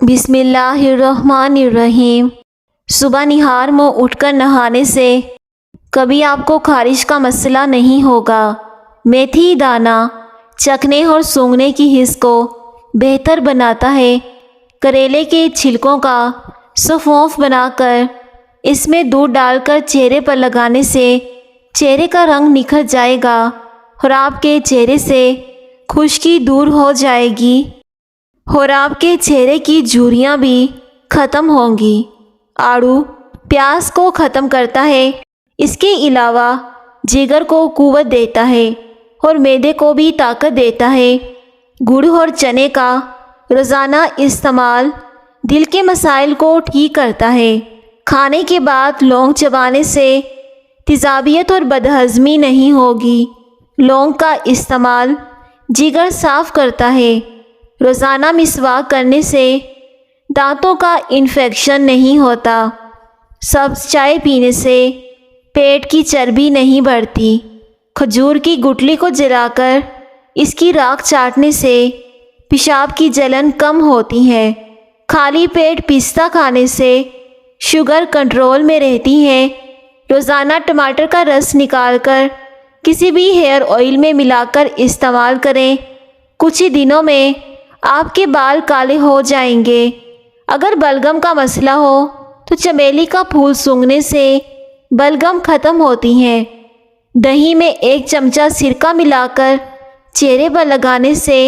بسم اللہ الرحمن الرحیم۔ صبح نہار منہ اٹھ کر نہانے سے کبھی آپ کو خارش کا مسئلہ نہیں ہوگا۔ میتھی دانہ چکھنے اور سونگھنے کی حس کو بہتر بناتا ہے۔ کریلے کے چھلکوں کا سونف بنا کر اس میں دودھ ڈال کر چہرے پر لگانے سے چہرے کا رنگ نکھر جائے گا اور آپ کے چہرے سے خشکی دور ہو جائے گی اور آپ کے چہرے کی جھریاں بھی ختم ہوں گی۔ آڑو پیاس کو ختم کرتا ہے، اس کے علاوہ جگر کو قوت دیتا ہے اور معدے کو بھی طاقت دیتا ہے۔ گڑ اور چنے کا روزانہ استعمال دل کے مسائل کو ٹھیک کرتا ہے۔ کھانے کے بعد لونگ چبانے سے تیزابیت اور بدہضمی نہیں ہوگی۔ لونگ کا استعمال جگر صاف کرتا ہے۔ روزانہ مسواک کرنے سے دانتوں کا انفیکشن نہیں ہوتا۔ سبز چائے پینے سے پیٹ کی چربی نہیں بڑھتی۔ کھجور کی گٹلی کو جلا کر اس کی راکھ چاٹنے سے پیشاب کی جلن کم ہوتی ہے۔ خالی پیٹ پستہ کھانے سے شوگر کنٹرول میں رہتی ہے۔ روزانہ ٹماٹر کا رس نکال کر کسی بھی ہیئر آئل میں ملا کر استعمال کریں۔ کچھ ہی دنوں میں آپ کے بال کالے ہو جائیں گے۔ اگر بلغم کا مسئلہ ہو تو چمیلی کا پھول سونگھنے سے بلغم ختم ہوتی ہیں۔ دہی میں 1 چمچہ سرکہ ملا کر چہرے پر لگانے سے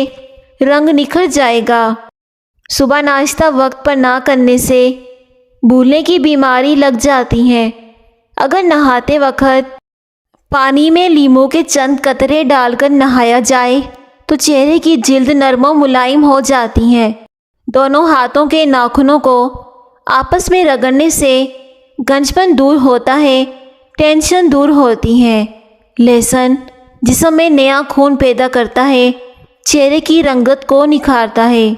رنگ نکھر جائے گا۔ صبح ناشتہ وقت پر نہ کرنے سے بھولنے کی بیماری لگ جاتی ہے۔ اگر نہاتے وقت پانی میں لیموں کے چند قطرے ڈال کر نہایا جائے تو چہرے کی جلد نرم و ملائم ہو جاتی ہے۔ دونوں ہاتھوں کے ناخنوں کو آپس میں رگڑنے سے گنجپن دور ہوتا ہے، ٹینشن دور ہوتی ہے۔ لہسن جسم میں نیا خون پیدا کرتا ہے، چہرے کی رنگت کو نکھارتا ہے۔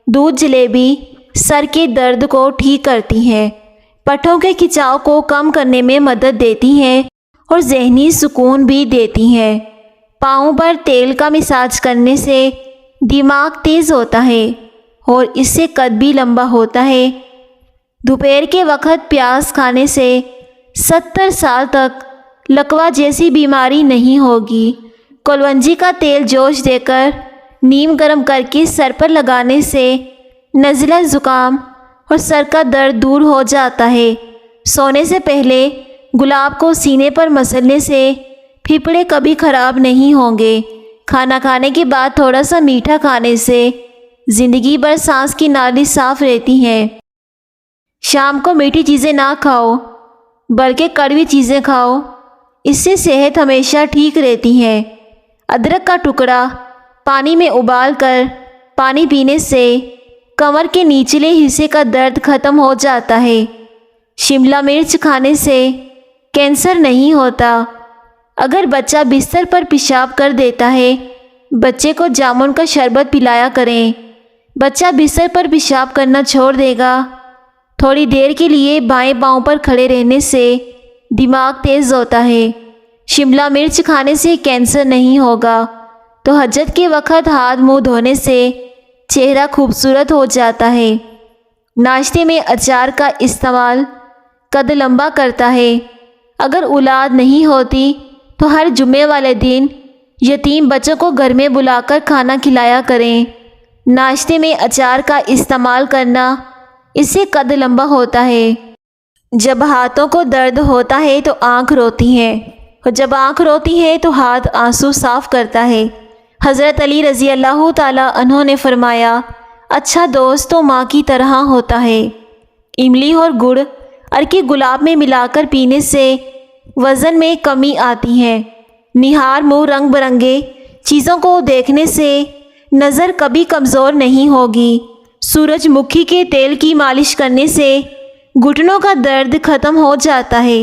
دودھ جلیبی سر کے درد کو ٹھیک کرتی ہے، پٹھوں کے کھچاؤ کو کم کرنے میں مدد دیتی ہے اور ذہنی سکون بھی دیتی ہے۔ پاؤں پر تیل کا مساج کرنے سے دماغ تیز ہوتا ہے اور اس سے قد بھی لمبا ہوتا ہے۔ دوپہر کے وقت پیاز کھانے سے 70 سال تک لکوہ جیسی بیماری نہیں ہوگی۔ کلونجی کا تیل جوش دے کر نیم گرم کر کے سر پر لگانے سے نزلہ زکام اور سر کا درد دور ہو جاتا ہے۔ سونے سے پہلے گلاب کو سینے پر مسلنے سے پھیپھڑے کبھی خراب نہیں ہوں گے۔ کھانا کھانے کے بعد تھوڑا سا میٹھا کھانے سے زندگی بھر سانس کی نالی صاف رہتی ہے۔ شام کو میٹھی چیزیں نہ کھاؤ بلکہ کڑوی چیزیں کھاؤ، اس سے صحت ہمیشہ ٹھیک رہتی ہے۔ ادرک کا ٹکڑا پانی میں ابال کر پانی پینے سے کمر کے نچلے حصے کا درد ختم ہو جاتا ہے۔ شملہ مرچ کھانے سے کینسر نہیں ہوتا۔ اگر بچہ بستر پر پیشاب کر دیتا ہے، بچے کو جامن کا شربت پلایا کریں۔ بچہ بستر پر پیشاب کرنا چھوڑ دے گا۔ تھوڑی دیر کے لیے بائیں پاؤں پر کھڑے رہنے سے دماغ تیز ہوتا ہے۔ شملہ مرچ کھانے سے کینسر نہیں ہوگا۔ تو حاجت کے وقت ہاتھ منہ دھونے سے چہرہ خوبصورت ہو جاتا ہے۔ ناشتے میں اچار کا استعمال قد لمبا کرتا ہے۔ اگر اولاد نہیں ہوتی تو ہر جمعے والے دن یتیم بچوں کو گھر میں بلا کر کھانا کھلایا کریں۔ ناشتے میں اچار کا استعمال کرنا اس سے قد لمبا ہوتا ہے۔ جب ہاتھوں کو درد ہوتا ہے تو آنکھ روتی ہے اور جب آنکھ روتی ہے تو ہاتھ آنسو صاف کرتا ہے۔ حضرت علی رضی اللہ تعالی عنہ نے فرمایا، اچھا دوست تو ماں کی طرح ہوتا ہے۔ املی اور گڑ عرق گلاب میں ملا کر پینے سے وزن میں کمی آتی ہے۔ نہار منہ رنگ برنگے چیزوں کو دیکھنے سے نظر کبھی کمزور نہیں ہوگی۔ سورج مکھی کے تیل کی مالش کرنے سے گھٹنوں کا درد ختم ہو جاتا ہے۔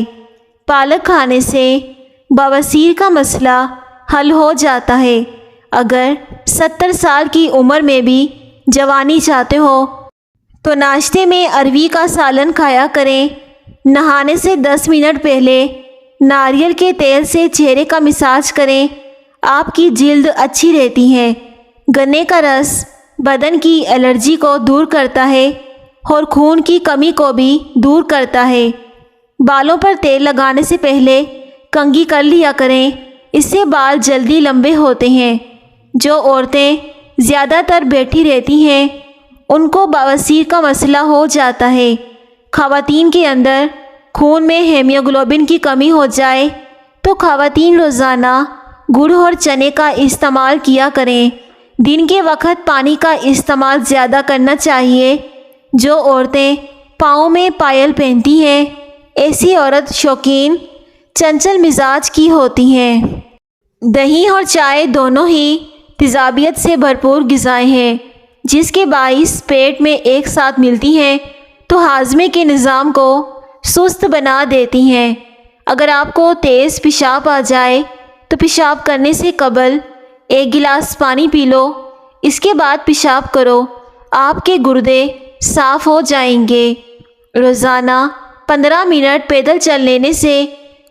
پالک کھانے سے بواسیر کا مسئلہ حل ہو جاتا ہے۔ اگر 70 سال کی عمر میں بھی جوانی چاہتے ہو تو ناشتے میں اروی کا سالن کھایا کریں۔ نہانے سے 10 منٹ پہلے ناریل کے تیل سے چہرے کا مساج کریں، آپ کی جلد اچھی رہتی ہے۔ گنے کا رس بدن کی الرجی کو دور کرتا ہے اور خون کی کمی کو بھی دور کرتا ہے۔ بالوں پر تیل لگانے سے پہلے کنگھی کر لیا کریں، اس سے بال جلدی لمبے ہوتے ہیں۔ جو عورتیں زیادہ تر بیٹھی رہتی ہیں ان کو بواسیر کا مسئلہ ہو جاتا ہے۔ خواتین کے اندر خون میں ہیموگلوبن کی کمی ہو جائے تو خواتین روزانہ گڑ اور چنے کا استعمال کیا کریں۔ دن کے وقت پانی کا استعمال زیادہ کرنا چاہیے۔ جو عورتیں پاؤں میں پائل پہنتی ہیں ایسی عورت شوقین چنچل مزاج کی ہوتی ہیں۔ دہی اور چائے دونوں ہی تیزابیت سے بھرپور غذائیں ہیں، جس کے باعث پیٹ میں ایک ساتھ ملتی ہیں تو ہاضمے کے نظام کو سست بنا دیتی ہیں۔ اگر آپ کو تیز پیشاب آ جائے تو پیشاب کرنے سے قبل 1 گلاس پانی پی لو، اس کے بعد پیشاب کرو، آپ کے گردے صاف ہو جائیں گے۔ روزانہ 15 منٹ پیدل چل لینے سے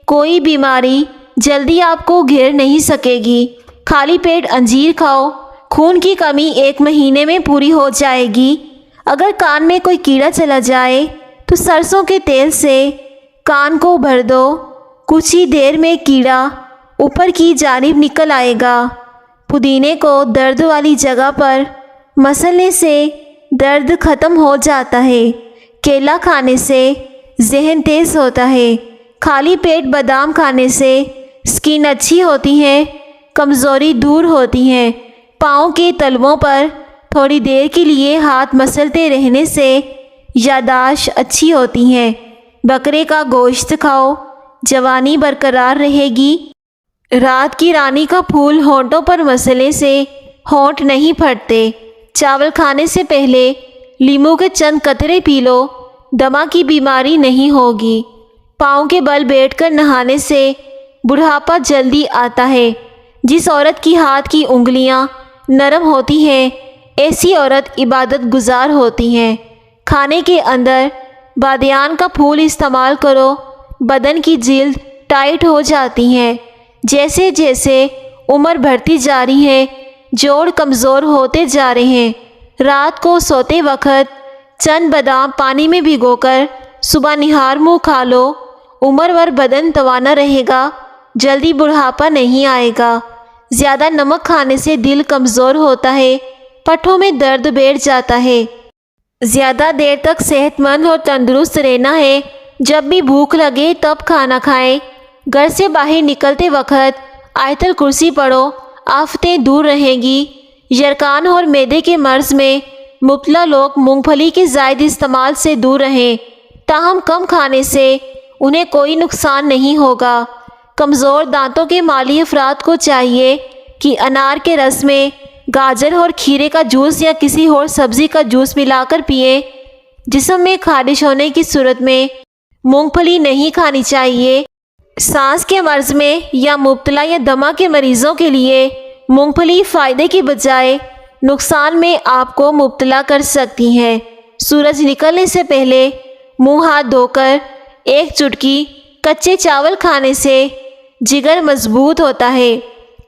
کوئی بیماری جلدی آپ کو گھیر نہیں سکے گی۔ خالی پیٹ انجیر کھاؤ، خون کی کمی 1 مہینے میں پوری ہو جائے گی۔ اگر کان میں کوئی کیڑا چلا جائے تو سرسوں کے تیل سے کان کو بھر دو، کچھ ہی دیر میں کیڑا اوپر کی جانب نکل آئے گا۔ پودینے کو درد والی جگہ پر مسلنے سے درد ختم ہو جاتا ہے۔ کیلا کھانے سے ذہن تیز ہوتا ہے۔ خالی پیٹ بادام کھانے سے سکن اچھی ہوتی ہے، کمزوری دور ہوتی ہے۔ پاؤں کے تلووں پر تھوڑی دیر کے لیے ہاتھ مسلتے رہنے سے یادداشت اچھی ہوتی ہے۔ بکرے کا گوشت کھاؤ، جوانی برقرار رہے گی۔ رات کی رانی کا پھول ہونٹوں پر مسلنے سے ہونٹ نہیں پھٹتے۔ چاول کھانے سے پہلے لیموں کے چند قطرے پی لو، دمہ کی بیماری نہیں ہوگی۔ پاؤں کے بل بیٹھ کر نہانے سے بڑھاپا جلدی آتا ہے۔ جس عورت کی ہاتھ کی انگلیاں نرم ہوتی ہیں ایسی عورت عبادت گزار ہوتی ہیں۔ کھانے کے اندر بادیان کا پھول استعمال کرو، بدن کی جلد ٹائٹ ہو جاتی ہے۔ جیسے جیسے عمر بڑھتی جا رہی ہے جوڑ کمزور ہوتے جا رہے ہیں۔ رات کو سوتے وقت چند بادام پانی میں بھگو کر صبح نہار منہ کھا لو، عمر بھر بدن توانا رہے گا، جلدی بڑھاپا نہیں آئے گا۔ زیادہ نمک کھانے سے دل کمزور ہوتا ہے، پٹھوں میں درد بیٹھ جاتا ہے۔ زیادہ دیر تک صحت مند اور تندرست رہنا ہے، جب بھی بھوک لگے تب کھانا کھائیں۔ گھر سے باہر نکلتے وقت آیت الکرسی پڑھو، آفتیں دور رہیں گی۔ یرقان اور معدے کے مرض میں مبتلا لوگ مونگ پھلی کے زائد استعمال سے دور رہیں، تاہم کم کھانے سے انہیں کوئی نقصان نہیں ہوگا۔ کمزور دانتوں کے مالی افراد کو چاہیے کہ انار کے رس میں گاجر اور کھیرے کا جوس یا کسی اور سبزی کا جوس ملا کر پئیں۔ جسم میں خارش ہونے کی صورت میں مونگ پھلی نہیں کھانی چاہیے۔ سانس کے مرض میں یا مبتلا یا دمہ کے مریضوں کے لیے مونگ پھلی فائدے کی بجائے نقصان میں آپ کو مبتلا کر سکتی ہیں۔ سورج نکلنے سے پہلے منہ ہاتھ دھو کر 1 چٹکی کچے چاول کھانے سے جگر مضبوط ہوتا ہے۔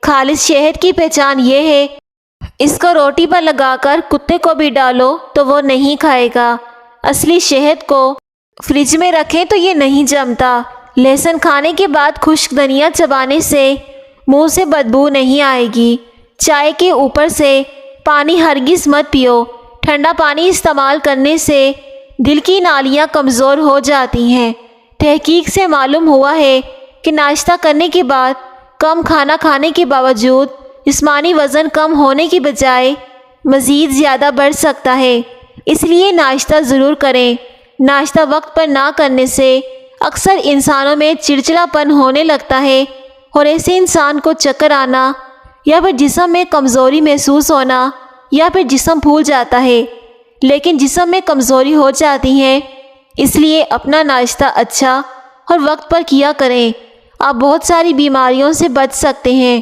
خالص شہد کی پہچان یہ ہے، اس کو روٹی پر لگا کر کتے کو بھی ڈالو تو وہ نہیں کھائے گا۔ اصلی شہد کو فریج میں رکھیں تو یہ نہیں جمتا۔ لہسن کھانے کے بعد خشک دھنیا چبانے سے منہ سے بدبو نہیں آئے گی۔ چائے کے اوپر سے پانی ہرگز مت پیو۔ ٹھنڈا پانی استعمال کرنے سے دل کی نالیاں کمزور ہو جاتی ہیں۔ تحقیق سے معلوم ہوا ہے کہ ناشتہ کرنے کے بعد کم کھانا کھانے کے باوجود جسمانی وزن کم ہونے کی بجائے مزید زیادہ بڑھ سکتا ہے۔ اس لیے ناشتہ ضرور کریں۔ ناشتہ وقت پر نہ کرنے سے اکثر انسانوں میں چڑچڑاپن ہونے لگتا ہے اور ایسے انسان کو چکر آنا یا پھر جسم میں کمزوری محسوس ہونا یا پھر جسم پھول جاتا ہے۔ لیکن جسم میں کمزوری ہو جاتی ہے، اس لیے اپنا ناشتہ اچھا اور وقت پر کیا کریں۔ آپ بہت ساری بیماریوں سے بچ سکتے ہیں۔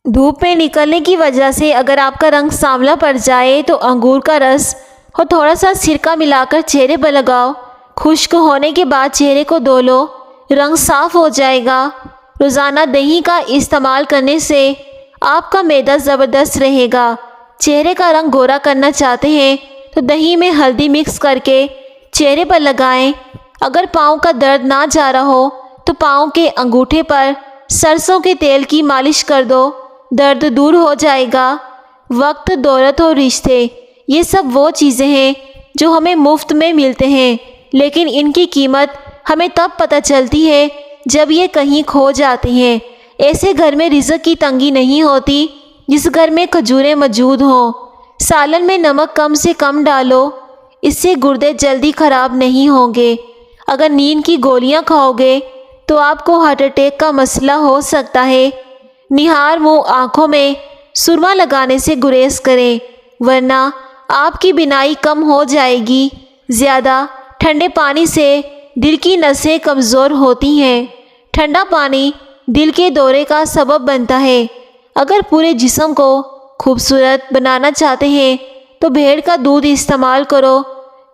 دھوپ میں نکلنے کی وجہ سے اگر آپ کا رنگ سانولا پڑ جائے تو انگور کا رس اور تھوڑا سا سرکہ ملا کر چہرے پر لگاؤ۔ خشک ہونے کے بعد چہرے کو دھو لو، رنگ صاف ہو جائے گا۔ روزانہ دہی کا استعمال کرنے سے آپ کا معدہ زبردست رہے گا۔ چہرے کا رنگ گورا کرنا چاہتے ہیں تو دہی میں ہلدی مکس کر کے چہرے پر لگائیں۔ اگر پاؤں کا درد نہ جا رہا ہو تو پاؤں کے انگوٹھے پر سرسوں کے تیل کی مالش کر دو، درد دور ہو جائے گا۔ وقت، دولت اور رشتے، یہ سب وہ چیزیں ہیں جو ہمیں مفت میں ملتے ہیں، لیکن ان کی قیمت ہمیں تب پتہ چلتی ہے جب یہ کہیں کھو جاتے ہیں۔ ایسے گھر میں رزق کی تنگی نہیں ہوتی جس گھر میں کھجوریں موجود ہوں۔ سالن میں نمک کم سے کم ڈالو، اس سے گردے جلدی خراب نہیں ہوں گے۔ اگر نیند کی گولیاں کھاؤ گے تو آپ کو ہارٹ اٹیک کا مسئلہ ہو سکتا ہے۔ نہار منہ آنکھوں میں سرما لگانے سے گریز کریں، ورنہ آپ کی بینائی کم ہو جائے گی۔ زیادہ ٹھنڈے پانی سے دل کی نسیں کمزور ہوتی ہیں۔ ٹھنڈا پانی دل کے دورے کا سبب بنتا ہے۔ اگر پورے جسم کو خوبصورت بنانا چاہتے ہیں تو بھیڑ کا دودھ استعمال کرو۔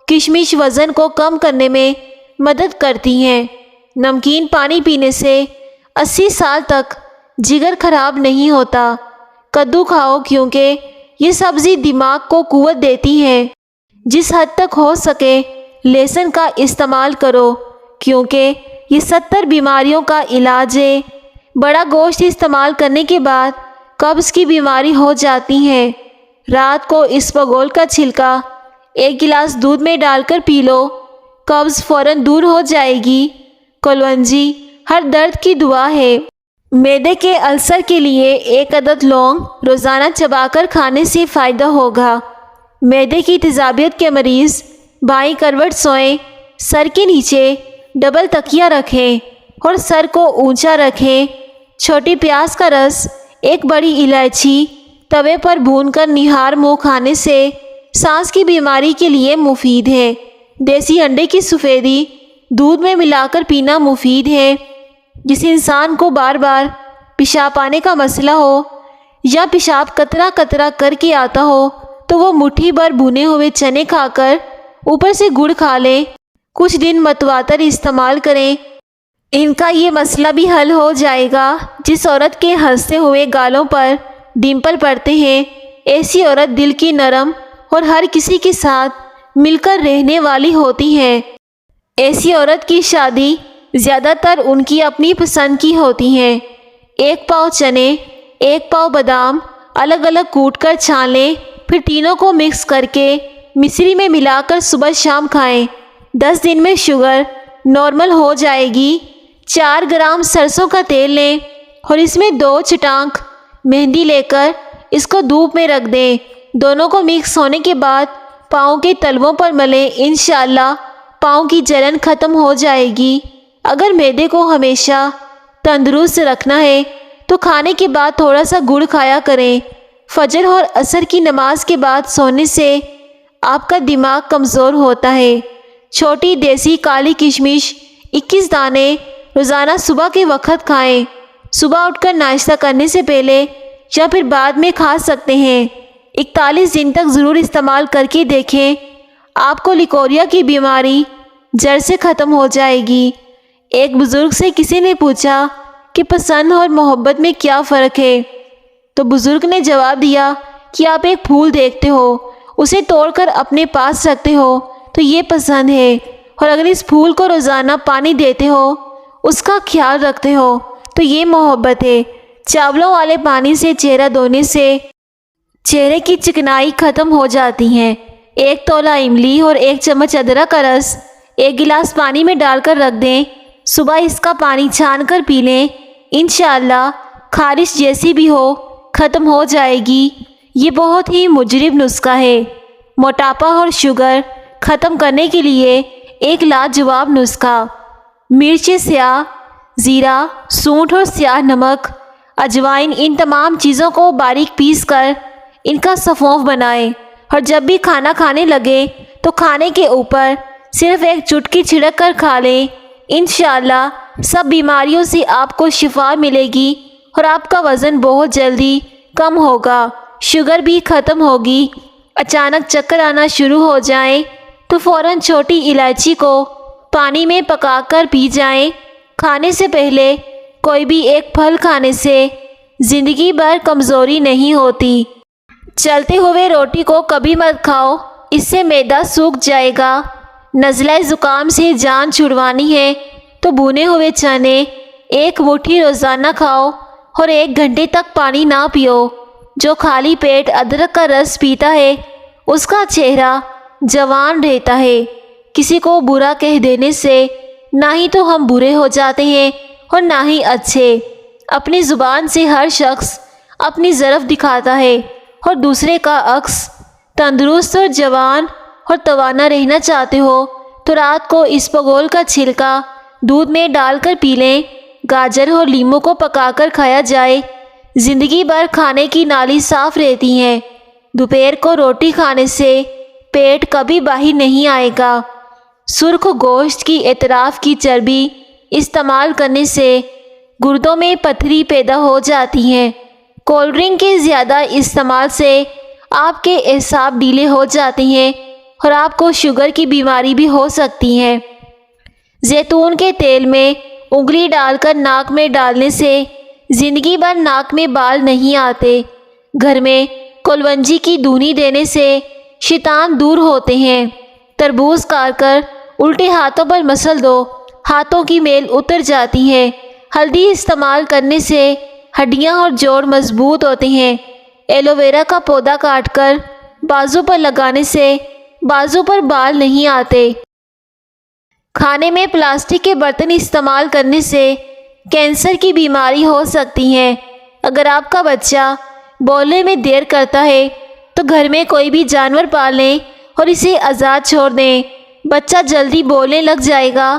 کشمش وزن کو کم کرنے میں مدد کرتی ہیں۔ نمکین پانی پینے سے 80 سال تک جگر خراب نہیں ہوتا۔ کدو کھاؤ کیونکہ یہ سبزی دماغ کو قوت دیتی ہے۔ جس حد تک ہو سکے لہسن کا استعمال کرو کیونکہ یہ 70 بیماریوں کا علاج ہے۔ بڑا گوشت استعمال کرنے کے بعد قبض کی بیماری ہو جاتی ہے۔ رات کو اسبگول کا چھلکا 1 گلاس دودھ میں ڈال کر پی لو، قبض فوراً دور ہو جائے گی۔ کلونجی ہر درد کی دوا ہے۔ معدے کے السر کے لیے 1 عدد لونگ روزانہ چبا کر کھانے سے فائدہ ہوگا۔ معدے کی تیزابیت کے مریض بائیں کروٹ سوئیں، سر کے نیچے ڈبل تکیہ رکھیں اور سر کو اونچا رکھیں۔ چھوٹی پیاز کا رس، 1 بڑی الائچی توے پر بھون کر نہار منہ کھانے سے سانس کی بیماری کے لیے مفید ہے۔ دیسی انڈے کی سفیدی دودھ میں ملا کر پینا مفید ہے۔ جس انسان کو بار بار پیشاب آنے کا مسئلہ ہو یا پیشاب قطرہ قطرہ کر کے آتا ہو تو وہ مٹھی بھر بھنے ہوئے چنے کھا کر اوپر سے گڑ کھا لیں۔ کچھ دن متواتر استعمال کریں، ان کا یہ مسئلہ بھی حل ہو جائے گا۔ جس عورت کے ہنستے ہوئے گالوں پر ڈمپل پڑتے ہیں، ایسی عورت دل کی نرم اور ہر کسی کے ساتھ مل کر رہنے والی ہوتی ہے۔ ایسی عورت کی شادی زیادہ تر ان کی اپنی پسند کی ہوتی ہیں۔ 1 پاؤ چنے، 1 پاؤ بادام الگ الگ کوٹ کر چھان لیں، پھر تینوں کو مکس کر کے مصری میں ملا کر صبح شام کھائیں۔ 10 دن میں شوگر نارمل ہو جائے گی۔ 4 گرام سرسوں کا تیل لیں اور اس میں 2 چٹانک مہندی لے کر اس کو دھوپ میں رکھ دیں۔ دونوں کو مکس ہونے کے بعد پاؤں کے تلووں پر ملیں، انشاءاللہ پاؤں کی جلن ختم ہو جائے گی۔ اگر معدے کو ہمیشہ تندرست رکھنا ہے تو کھانے کے بعد تھوڑا سا گڑ کھایا کریں۔ فجر اور عصر کی نماز کے بعد سونے سے آپ کا دماغ کمزور ہوتا ہے۔ چھوٹی دیسی کالی کشمش 21 دانے روزانہ صبح کے وقت کھائیں۔ صبح اٹھ کر ناشتہ کرنے سے پہلے یا پھر بعد میں کھا سکتے ہیں۔ 41 دن تک ضرور استعمال کر کے دیکھیں، آپ کو لیکوریا کی بیماری جڑ سے ختم ہو جائے گی۔ ایک بزرگ سے کسی نے پوچھا کہ پسند اور محبت میں کیا فرق ہے؟ تو بزرگ نے جواب دیا کہ آپ ایک پھول دیکھتے ہو، اسے توڑ کر اپنے پاس رکھتے ہو تو یہ پسند ہے، اور اگر اس پھول کو روزانہ پانی دیتے ہو، اس کا خیال رکھتے ہو تو یہ محبت ہے۔ چاولوں والے پانی سے چہرہ دھونے سے چہرے کی چکنائی ختم ہو جاتی ہے۔ 1 تولہ املی اور 1 چمچ ادرک کا رس 1 گلاس پانی میں ڈال کر رکھ دیں، صبح اس کا پانی چھان کر پی لیں، انشاءاللہ خارش جیسی بھی ہو ختم ہو جائے گی۔ یہ بہت ہی مجرب نسخہ ہے۔ موٹاپا اور شوگر ختم کرنے کے لیے ایک لاجواب نسخہ: مرچ سیاہ، زیرہ، سونٹھ اور سیاہ نمک، اجوائن، ان تمام چیزوں کو باریک پیس کر ان کا سفونف بنائیں، اور جب بھی کھانا کھانے لگے تو کھانے کے اوپر صرف 1 چٹکی چھڑک کر کھا لیں۔ انشاءاللہ سب بیماریوں سے آپ کو شفا ملے گی اور آپ کا وزن بہت جلدی کم ہوگا، شوگر بھی ختم ہوگی۔ اچانک چکر آنا شروع ہو جائیں تو فوراً چھوٹی الائچی کو پانی میں پکا کر پی جائیں۔ کھانے سے پہلے کوئی بھی ایک پھل کھانے سے زندگی بھر کمزوری نہیں ہوتی۔ چلتے ہوئے روٹی کو کبھی مت کھاؤ، اس سے معدہ سوکھ جائے گا۔ نزلہ زکام سے جان چھڑوانی ہے تو بھنے ہوئے چنے 1 مٹھی روزانہ کھاؤ اور 1 گھنٹے تک پانی نہ پیو۔ جو خالی پیٹ ادرک کا رس پیتا ہے اس کا چہرہ جوان رہتا ہے۔ کسی کو برا کہہ دینے سے نہ ہی تو ہم برے ہو جاتے ہیں اور نہ ہی اچھے۔ اپنی زبان سے ہر شخص اپنی ظرف دکھاتا ہے اور دوسرے کا عکس۔ تندرست اور جوان اور توانا رہنا چاہتے ہو تو رات کو اسپغول کا چھلکا دودھ میں ڈال کر پی لیں۔ گاجر اور لیموں کو پکا کر کھایا جائے۔ زندگی بھر کھانے کی نالی صاف رہتی ہے۔ دوپہر کو روٹی کھانے سے پیٹ کبھی باہر نہیں آئے گا۔ سرخ گوشت کی اطراف کی چربی استعمال کرنے سے گردوں میں پتھری پیدا ہو جاتی ہے۔ کولڈ ڈرنک کے زیادہ استعمال سے آپ کے اعصاب ڈھیلے ہو جاتے ہیں اور آپ کو شوگر کی بیماری بھی ہو سکتی ہے۔ زیتون کے تیل میں انگلی ڈال کر ناک میں ڈالنے سے زندگی بھر ناک میں بال نہیں آتے۔ گھر میں کلونجی کی دھونی دینے سے شیطان دور ہوتے ہیں۔ تربوز کاٹ کر الٹے ہاتھوں پر مسل دو، ہاتھوں کی میل اتر جاتی ہے۔ ہلدی استعمال کرنے سے ہڈیاں اور جوڑ مضبوط ہوتے ہیں۔ ایلو ویرا کا پودا کاٹ کر بازو پر لگانے سے بازو پر بال نہیں آتے۔ کھانے میں پلاسٹک کے برتن استعمال کرنے سے کینسر کی بیماری ہو سکتی ہے۔ اگر آپ کا بچہ بولنے میں دیر کرتا ہے تو گھر میں کوئی بھی جانور پال لیں اور اسے آزاد چھوڑ دیں۔ بچہ جلدی بولنے لگ جائے گا۔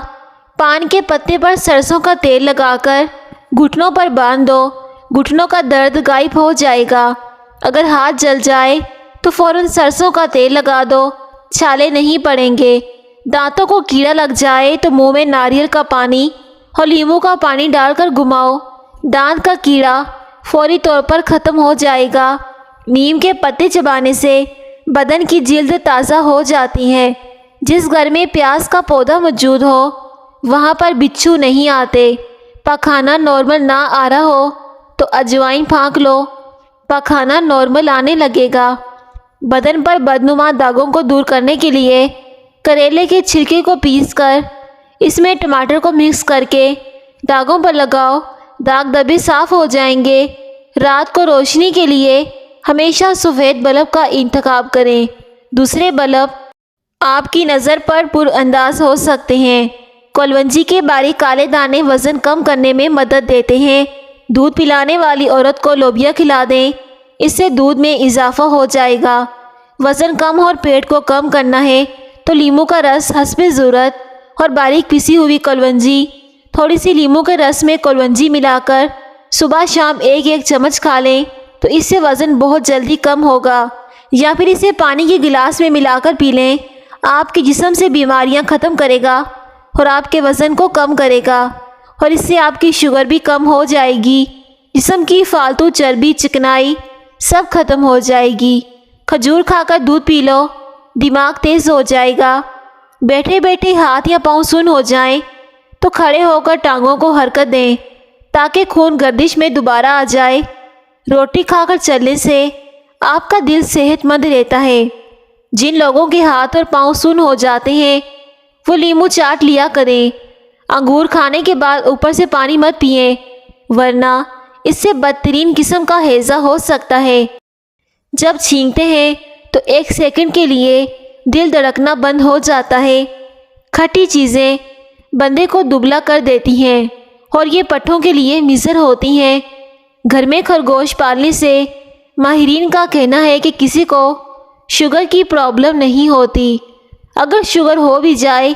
پان کے پتے پر سرسوں کا تیل لگا کر گھٹنوں پر باندھ دو، گھٹنوں کا درد غائب ہو جائے گا۔ اگر ہاتھ جل جائے تو فوراً سرسوں کا تیل لگا دو، چھالے نہیں پڑیں گے۔ دانتوں کو کیڑا لگ جائے تو منہ میں ناریل کا پانی اور لیموں کا پانی ڈال کر گھماؤ، دانت کا کیڑا فوری طور پر ختم ہو جائے گا۔ نیم کے پتے چبانے سے بدن کی جلد تازہ ہو جاتی ہے۔ جس گھر میں پیاز کا پودا موجود ہو وہاں پر بچھو نہیں آتے۔ پاخانہ نارمل نہ آ رہا ہو تو اجوائن پھانک لو، پاخانہ نارمل آنے لگے گا۔ بدن پر بدنما داغوں کو دور کرنے کے لیے کریلے کے چھلکے کو پیس کر اس میں ٹماٹر کو مکس کر کے داغوں پر لگاؤ، داغ دبے صاف ہو جائیں گے۔ رات کو روشنی کے لیے ہمیشہ سفید بلب کا انتخاب کریں۔ دوسرے بلب آپ کی نظر پر پر انداز ہو سکتے ہیں۔ کلونجی کے باریک کالے دانے وزن کم کرنے میں مدد دیتے ہیں۔ دودھ پلانے والی عورت کو لوبیا کھلا دیں، اس سے دودھ میں اضافہ ہو جائے گا۔ وزن کم اور پیٹ کو کم کرنا ہے تو لیموں کا رس حسب ضرورت اور باریک پسی ہوئی کلونجی، تھوڑی سی لیموں کے رس میں کلونجی ملا کر صبح شام 1 چمچ کھا لیں تو اس سے وزن بہت جلدی کم ہوگا۔ یا پھر اسے پانی کے گلاس میں ملا کر پی لیں۔ آپ کے جسم سے بیماریاں ختم کرے گا اور آپ کے وزن کو کم کرے گا، اور اس سے آپ کی شوگر بھی کم ہو جائے گی۔ جسم کی فالتو چربی، چکنائی سب ختم ہو جائے گی۔ کھجور کھا کر دودھ پی لو، دماغ تیز ہو جائے گا۔ بیٹھے بیٹھے ہاتھ یا پاؤں سن ہو جائیں تو کھڑے ہو کر ٹانگوں کو حرکت دیں تاکہ خون گردش میں دوبارہ آ جائے۔ روٹی کھا کر چلنے سے آپ کا دل صحت مند رہتا ہے۔ جن لوگوں کے ہاتھ اور پاؤں سن ہو جاتے ہیں وہ لیموں چاٹ لیا کریں۔ انگور کھانے کے بعد اوپر سے پانی مت پئیں، ورنہ اس سے بدترین قسم کا ہیضہ ہو سکتا ہے۔ جب چھینکتے ہیں تو 1 سیکنڈ کے لیے دل دھڑکنا بند ہو جاتا ہے۔ کھٹی چیزیں بندے کو دبلا کر دیتی ہیں اور یہ پٹھوں کے لیے مضر ہوتی ہیں۔ گھر میں خرگوش پالنے سے ماہرین کا کہنا ہے کہ کسی کو شوگر کی پرابلم نہیں ہوتی۔ اگر شوگر ہو بھی جائے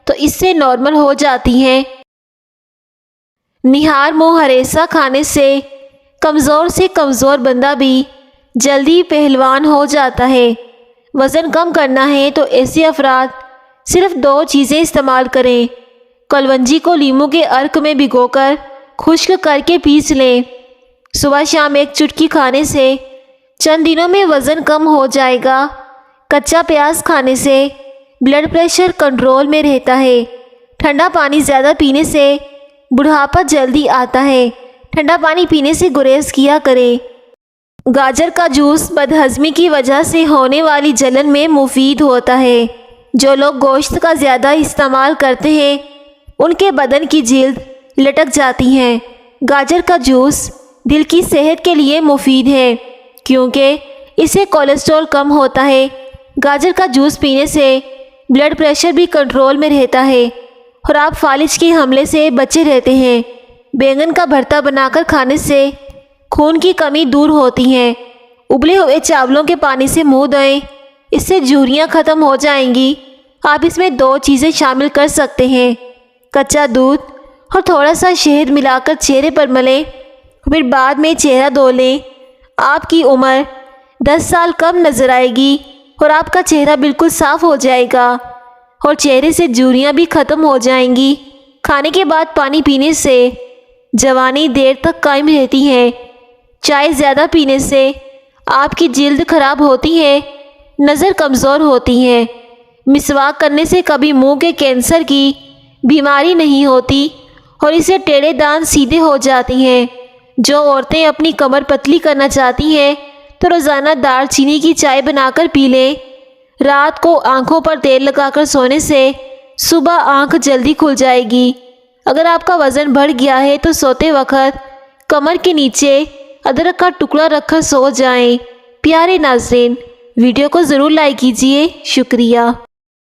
تو اس سے نارمل ہو جاتی ہے۔ نہار منہ ہریسہ کھانے سے کمزور سے کمزور بندہ بھی جلدی پہلوان ہو جاتا ہے۔ وزن کم کرنا ہے تو ایسے افراد صرف 2 چیزیں استعمال کریں۔ کلونجی کو لیموں کے عرق میں بھگو کر خشک کر کے پیس لیں۔ صبح شام 1 چٹکی کھانے سے چند دنوں میں وزن کم ہو جائے گا۔ کچا پیاز کھانے سے بلڈ پریشر کنٹرول میں رہتا ہے۔ ٹھنڈا پانی زیادہ پینے سے بڑھاپا جلدی آتا ہے۔ ٹھنڈا پانی پینے سے گریز کیا کریں۔ گاجر کا جوس بدہضمی کی وجہ سے ہونے والی جلن میں مفید ہوتا ہے۔ جو لوگ گوشت کا زیادہ استعمال کرتے ہیں ان کے بدن کی جلد لٹک جاتی ہے۔ گاجر کا جوس دل کی صحت کے لیے مفید ہے کیونکہ اس سے کولیسٹرول کم ہوتا ہے۔ گاجر کا جوس پینے سے بلڈ پریشر بھی کنٹرول میں رہتا ہے اور آپ فالج کے حملے سے بچے رہتے ہیں۔ بیگن کا بھرتا بنا کر کھانے سے خون کی کمی دور ہوتی ہے۔ ابلے ہوئے چاولوں کے پانی سے منہ دھوئیں، اس سے جھریاں ختم ہو جائیں گی۔ آپ اس میں 2 چیزیں شامل کر سکتے ہیں، کچا دودھ اور تھوڑا سا شہد ملا کر چہرے پر ملیں، پھر بعد میں چہرہ دھو لیں۔ آپ کی عمر 10 سال کم نظر آئے گی اور آپ کا چہرہ بالکل صاف ہو جائے گا اور چہرے سے جھریاں بھی ختم ہو جائیں گی۔ کھانے کے بعد پانی پینے سے جوانی دیر تک قائم رہتی ہے۔ چائے زیادہ پینے سے آپ کی جلد خراب ہوتی ہے، نظر کمزور ہوتی ہے۔ مسواک کرنے سے کبھی منہ کے کینسر کی بیماری نہیں ہوتی اور اسے ٹیڑھے دانت سیدھے ہو جاتی ہیں۔ جو عورتیں اپنی کمر پتلی کرنا چاہتی ہیں تو روزانہ دار چینی کی چائے بنا کر پی لیں۔ رات کو آنکھوں پر تیل لگا کر سونے سے صبح آنکھ جلدی کھل جائے گی۔ اگر آپ کا وزن بڑھ گیا ہے تو سوتے وقت کمر کے نیچے ادرک کا ٹکڑا رکھ کر سو جائیں۔ پیارے ناظرین، ویڈیو کو ضرور لائک کیجیے۔ شکریہ۔